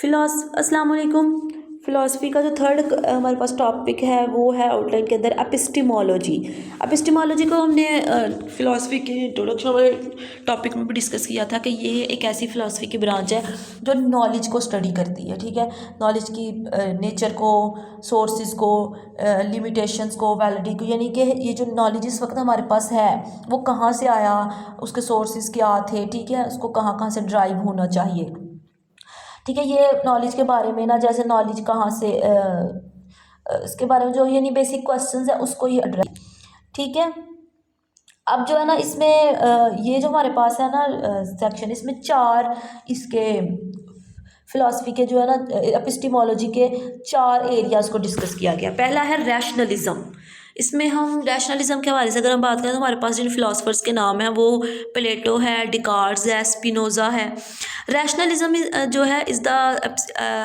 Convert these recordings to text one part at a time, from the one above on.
अस्सलाम वालेकुम। फ़िलासफ़ी का जो थर्ड हमारे पास टॉपिक है वो है आउटलाइन के अंदर एपिस्टिमोलॉजी। एपिस्टिमोलॉजी को हमने फ़िलासफ़ी के इंट्रोडक्शन वाले टॉपिक में भी डिस्कस किया था कि ये एक ऐसी फ़िलासफ़ी की ब्रांच है जो नॉलेज को स्टडी करती है, ठीक है। नॉलेज की नेचर को, सोर्सेज को, लिमिटेशंस को, वैलिडिटी को, यानी कि ये जो नॉलेज इस वक्त हमारे पास है वो कहाँ से आया, उसके सोर्सेज क्या थे, ठीक है, उसको कहाँ कहाँ से ड्राइव होना चाहिए, ठीक है। ये नॉलेज के बारे में ना, जैसे नॉलेज कहाँ से इसके बारे में जो यानी बेसिक क्वेश्चंस है उसको ये एड्रेस, ठीक है। अब जो है ना इसमें ये जो हमारे पास है ना सेक्शन, इसमें चार इसके फिलॉसफी के जो है ना एपिस्टिमोलॉजी के चार एरियाज़ को डिस्कस किया गया। पहला है रैशनलिज्म। इसमें हम रैशनलिज्म के हवाले से अगर हम बात करें तो हमारे पास जिन फिलोसफर्स के नाम हैं वो प्लेटो है, डिकार्ड्स है, स्पिनोज़ा है। रैशनलिज्म जो है is the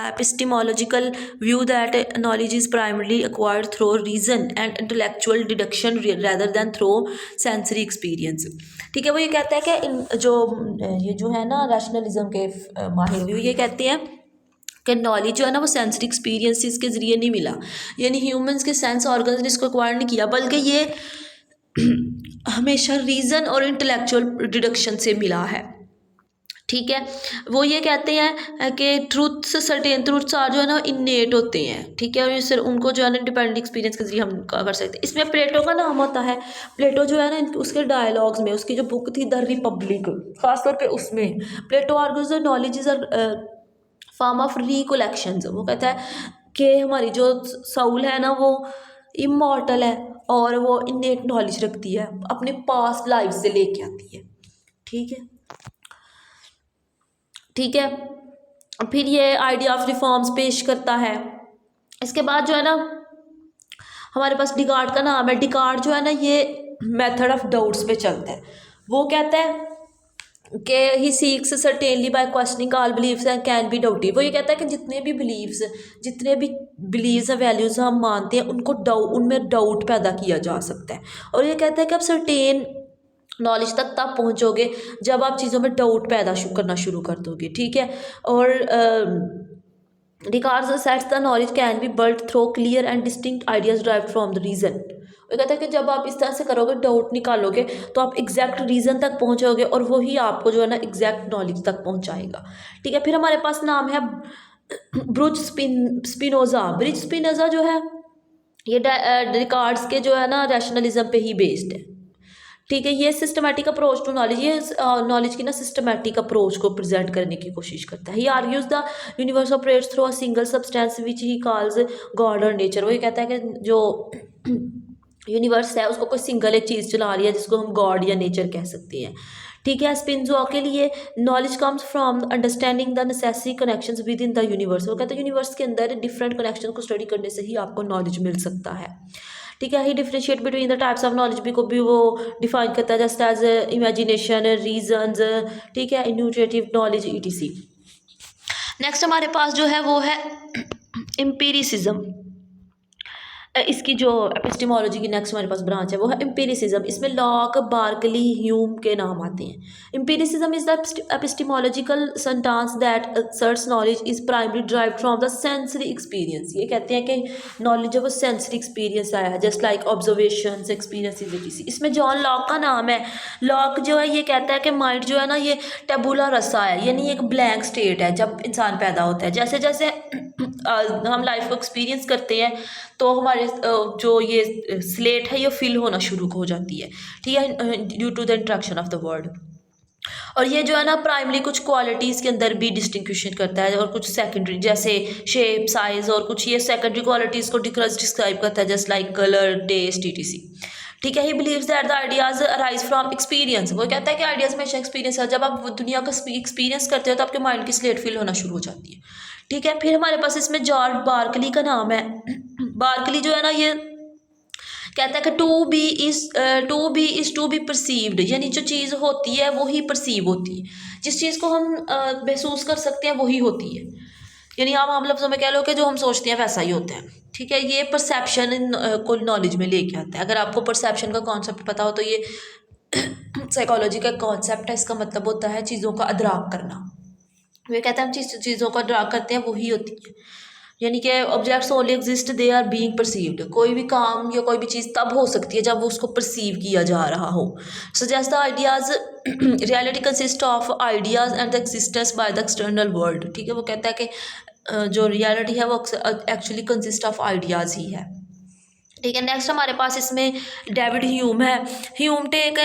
epistemological view that knowledge is primarily acquired through reason and intellectual deduction rather than through sensory experience, ठीक है। वो ये कहता है कि ये जो है ना रैशनलिज्म के माहिर व्यू ये कहते हैं कि नॉलेज जो है ना वो सेंसरी एक्सपीरियंसेस के ज़रिए नहीं मिला, यानी ह्यूमंस के सेंस ऑर्गन्स ने इसको एक्वायर नहीं किया, बल्कि ये हमेशा रीज़न और इंटेलेक्चुअल डिडक्शन से मिला है, ठीक है। वो ये कहते हैं कि ट्रूथ्स, सर्टेन ट्रूथ्स आर जो है ना इन्नेट होते हैं, ठीक है, और ये सिर्फ उनको जो है ना इंडिपेंडेंट एक्सपीरियंस के जरिए हम कर सकते हैं। इसमें प्लेटो का नाम होता है। प्लेटो जो है ना उसके डायलॉग्स में, उसकी जो बुक थी द रिपब्लिक, खासतौर पे उसमें Plato argues the knowledge is form of recollections. वो कहता है कि हमारी जो साउल है ना वो इमॉर्टल है और वो इन्नेट नॉलेज रखती है, अपने पास्ट लाइफ से लेके आती है, ठीक है, ठीक है। फिर ये आइडिया ऑफ रिफॉर्म्स पेश करता है। इसके बाद जो है ना हमारे पास डिकार्ड का नाम है। डिकार्ड जो है ना ये मेथड ऑफ डाउट्स पे चलता है। वो कहता है कि he seeks certainly by questioning all beliefs and can be doubted. वो ये कहता है कि जितने भी बिलीव्स वैल्यूज़ हम मानते हैं उनमें डाउट पैदा किया जा सकता है। और ये कहता है कि आप सर्टेन नॉलेज तक तब पहुँचोगे जब आप चीज़ों में डाउट पैदा करना शुरू कर दोगे, ठीक है। और Descartes says the knowledge can be built through clear and distinct ideas derived from the reason। वो कहता है कि जब आप इस तरह से करोगे, डाउट निकालोगे, तो आप एग्जैक्ट रीज़न तक पहुँचोगे और वही आपको जो है ना एग्जैक्ट नॉलेज तक पहुँचाएगा, ठीक है। फिर हमारे पास नाम है ब्रुच स्पिनोज़ा जो है ये डिकार्ड्स के जो है ना रैशनलिज्म पे ही बेस्ड है, ठीक है। ये सिस्टमैटिक अप्रोच टू नॉलेज, ये नॉलेज की ना सिस्टमैटिक अप्रोच को प्रेजेंट करने की कोशिश करता है। He argues the universe operates through a single substance which he calls God और नेचर। वो ये कहता है कि जो यूनिवर्स है उसको कोई सिंगल एक चीज़ चला रही है जिसको हम गॉड या नेचर कह सकते हैं, ठीक है। स्पिनोज़ा के लिए knowledge comes from understanding the necessary connections with in the universe. वो कहते हैं यूनिवर्स के अंदर डिफरेंट कनेक्शन को स्टडी करने से ही आपको नॉलेज मिल सकता है, ठीक है। He differentiate between the types of knowledge भी वो डिफाइन करता है, जस्ट एज इमेजिनेशन, रीजंस, ठीक है, इन्यूट्रेटिव नॉलेज ईटीसी। नेक्स्ट हमारे पास जो है वो है एम्पिरिसिज्म। इसकी जो एपिस्टिमोलॉजी की नेक्स्ट हमारे पास ब्रांच है वो है एम्पिरिसिज्म। इसमें लॉक, बार्कली, ह्यूम के नाम आते हैं। Empiricism is the epistemological stance that asserts knowledge is primary derived from the sensory experience. ये कहते हैं कि नॉलेज है वो सेंसरी एक्सपीरियंस आया है, just like observations, experiences etc। इसमें जॉन लॉक का नाम है। लॉक जो है ये कहता है कि माइंड जो है ना ये टेबुला रसा है, यानी एक ब्लैंक स्टेट है जब इंसान पैदा होता है। जैसे जैसे हम लाइफ को एक्सपीरियंस करते हैं तो हमारे जो ये स्लेट है ये फिल होना शुरू हो जाती है, ठीक है, due to the interaction of the world. और ये जो है ना प्राइमरी कुछ क्वालिटीज़ के अंदर भी डिस्टिंक्विशन करता है और कुछ सेकेंडरी जैसे शेप, साइज, और कुछ ये सेकेंडरी क्वालिटीज़ को डिस्क्राइब करता है, just like colour, taste etc, ठीक है। He believes that the ideas arise from experience. वो कहता है कि आइडियाज़ हमेशा एक्सपीरियंस है, जब आप दुनिया का एक्सपीरियंस करते हो तो आपके माइंड की स्लेट फिल होना शुरू हो जाती है, ठीक है। फिर हमारे पास इसमें जॉर्ज बार्कली का नाम है। बार्कली जो है ना ये कहता है कि to be is to be perceived, यानी जो चीज़ होती है वो ही परसीव होती है, जिस चीज़ को हम महसूस कर सकते हैं वही होती है, यानी आम लफ्ज़ों में कह लो कि जो हम सोचते हैं वैसा ही होता है, ठीक है। ये परसेप्शन को नॉलेज में लेके आता है। अगर आपको परसेप्शन का कॉन्सेप्ट पता हो तो ये साइकोलॉजी का कॉन्सेप्ट है। इसका मतलब होता है चीज़ों का अदराक करना, वे कहते हैं हम जिस चीज़ों का ड्रा करते हैं वही होती है, यानी कि objects only exist they are being perceived. कोई भी काम या कोई भी चीज़ तब हो सकती है जब उसको परसीव किया जा रहा हो। Suggest the ideas reality consist of ideas and the existence by the external world. ठीक है, वो कहता है कि जो रियलिटी है वो एक्चुअली कंसिस्ट ऑफ आइडियाज़ ही है। ठीक है, नेक्स्ट हमारे पास इसमें डेविड ह्यूम है। Hume take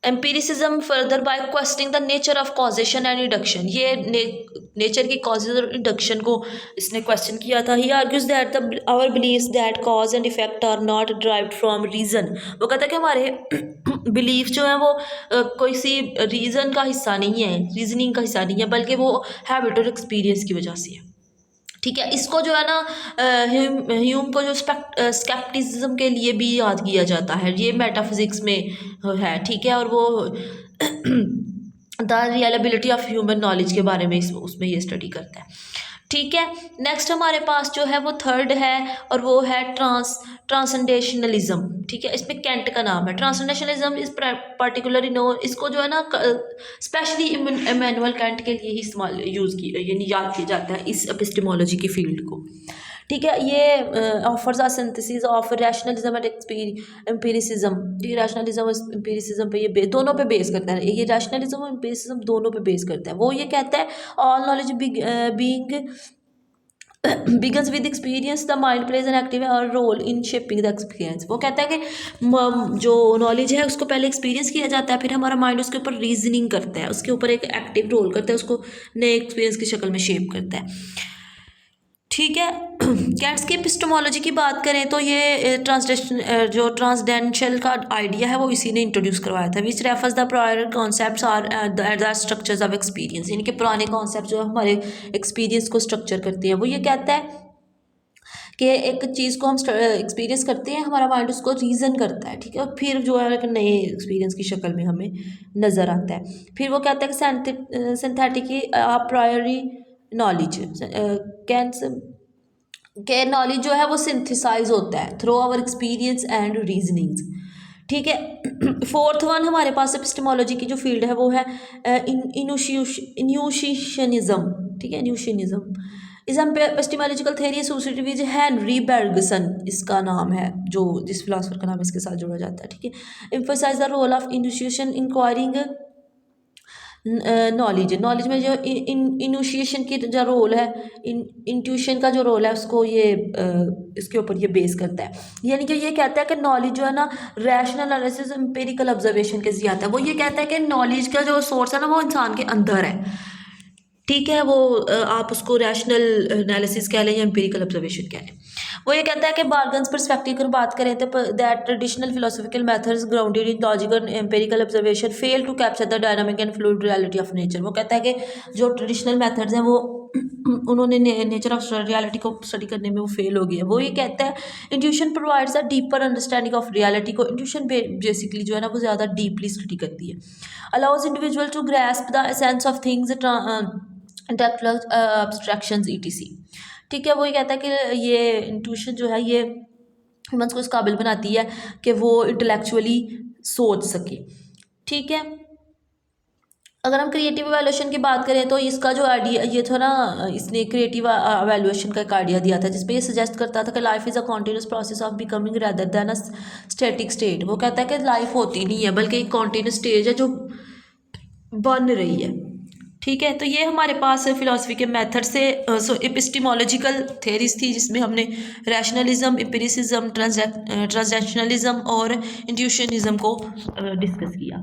empiricism further by questioning the nature of causation and induction. ये नेचर की कॉजेज और इंडक्शन को इसने क्वेश्चन किया था। He argues that the our beliefs that cause and effect are not derived from reason. वो कहता है कि हमारे बिलीफ जो है वो कोई सी रीज़न का हिस्सा नहीं है, रीजनिंग का हिस्सा नहीं है, बल्कि वो हैबिट और एक्सपीरियंस की वजह से है। ठीक है, इसको जो है ना ह्यूम को जो स्केप्टिसिज्म के लिए भी याद किया जाता है, ये मेटाफिजिक्स में है। ठीक है, और वो द रियलेबिलिटी ऑफ ह्यूमन नॉलेज के बारे में उसमें ये स्टडी करता है। ठीक है, नेक्स्ट हमारे पास जो है वो थर्ड है और वो है ट्रांसेंडेशनलिज्म। ठीक है, इसमें कैंट का नाम है। ट्रांसेंडेशनलिज्म इस पर्टिकुलरली नो, इसको जो है ना स्पेशली इमैनुअल कैंट के लिए ही इस्तेमाल यूज़ की यानी याद किया जाता है इस एपिस्टेमोलॉजी की फील्ड को। ठीक है, ये offers a synthesis of rationalism and empiricism. ये रैशनलिज्म और एम्पिरिसिज्म पे ये दोनों पे बेस करता है। ये रैशनलिज्म और एम्पिरिसिज्म दोनों पे बेस करता है। वो ये कहता है all knowledge being begins with experience, the mind plays an active role in shaping the experience. वो कहता है कि जो नॉलेज है उसको पहले एक्सपीरियंस किया जाता है, फिर हमारा माइंड उसके ऊपर रीजनिंग करता है, उसके ऊपर एक एक्टिव रोल करता है, उसको नए एक्सपीरियंस की शक्ल में शेप करता है। ठीक है, कैट्स की एपिस्टेमोलॉजी की बात करें तो ये जो ट्रांसडेंशियल का आइडिया है वो इसी ने इंट्रोड्यूस करवाया था। Which refers the prior concepts are the structures of experience. यानी कि पुराने कॉन्सेप्ट जो हमारे एक्सपीरियंस को स्ट्रक्चर करते हैं। वो ये कहता है कि एक चीज़ को हम एक्सपीरियंस करते हैं, हमारा माइंड उसको रीज़न करता है। ठीक है, और फिर जो है एक नए एक्सपीरियंस की शक्ल में हमें नज़र आता है। फिर वो कहता है कि सिंथेटिक प्रायरी नॉलेज के नॉलेज जो है वो सिंथेसाइज होता है through our experience and reasonings. ठीक है, फोर्थ वन हमारे पास एपिस्टेमोलॉजी की जो फील्ड है वो है इन्यूशियनिज्म। ठीक है, intuitionism is epistemological theory associated with Henri Bergson, इसका नाम है, जो जिस फिलोसफर का नाम इसके साथ जोड़ा जाता है। ठीक है, emphasize the role of intuition in acquiring knowledge में जो इनिशिएशन की जो रोल है, इंट्यूशन का जो रोल है उसको ये इसके ऊपर ये बेस करता है। यानी कि ये कहता है कि नॉलेज जो है ना रैशनल एनालिसिस एम्पिरिकल ऑब्जर्वेशन के ज़रिए आता है। वो ये कहता है कि नॉलेज का जो सोर्स है ना वो इंसान के अंदर है। ठीक है, वो आप उसको रैशनल एनालिसिस कह लें या एम्पिरिकल ऑब्जर्वेशन कह लें। वो ये कहता है कि बार्गन्स परस्पेक्टिव अगर बात करें तो that traditional philosophical methods grounded in logical empirical observation fail to capture the dynamic and fluid reality of nature. वो कहता है कि जो ट्रेडिशनल मेथड्स हैं वो उन्होंने नेचर ऑफ रियलिटी को स्टडी करने में वो फेल हो गया। वो ये कहता है intuition provides a deeper understanding of reality को। इंट्यूशन बेसिकली जो है ना वो ज़्यादा डीपली स्टडी करती है। Allows individual to grasp the essence of things intellectual abstractions etc. ठीक है, वो ये कहता है कि ये इंट्यूशन जो है ये ह्यूमन्स को इस काबिल बनाती है कि वो इंटेलेक्चुअली सोच सके। ठीक है, अगर हम क्रिएटिव एवेल्यूशन की बात करें तो इसका जो आइडिया ये था ना, इसने क्रिएटिव एवेल्यूशन का एक आइडिया दिया था जिसपे ये सजेस्ट करता था कि life is a continuous process of becoming rather than a static state. वो कहता है कि लाइफ होती नहीं है बल्कि एक कॉन्टीन्यूस स्टेज है जो बन रही है। ठीक है, तो ये हमारे पास फिलॉसफी के मेथड से एपिस्टेमोलॉजिकल थेरीज थी जिसमें हमने रैशनलिज्म, एम्पिरिसिज्म, ट्रांसडेंशनलिज्म और इंट्यूशनिज्म को डिस्कस किया।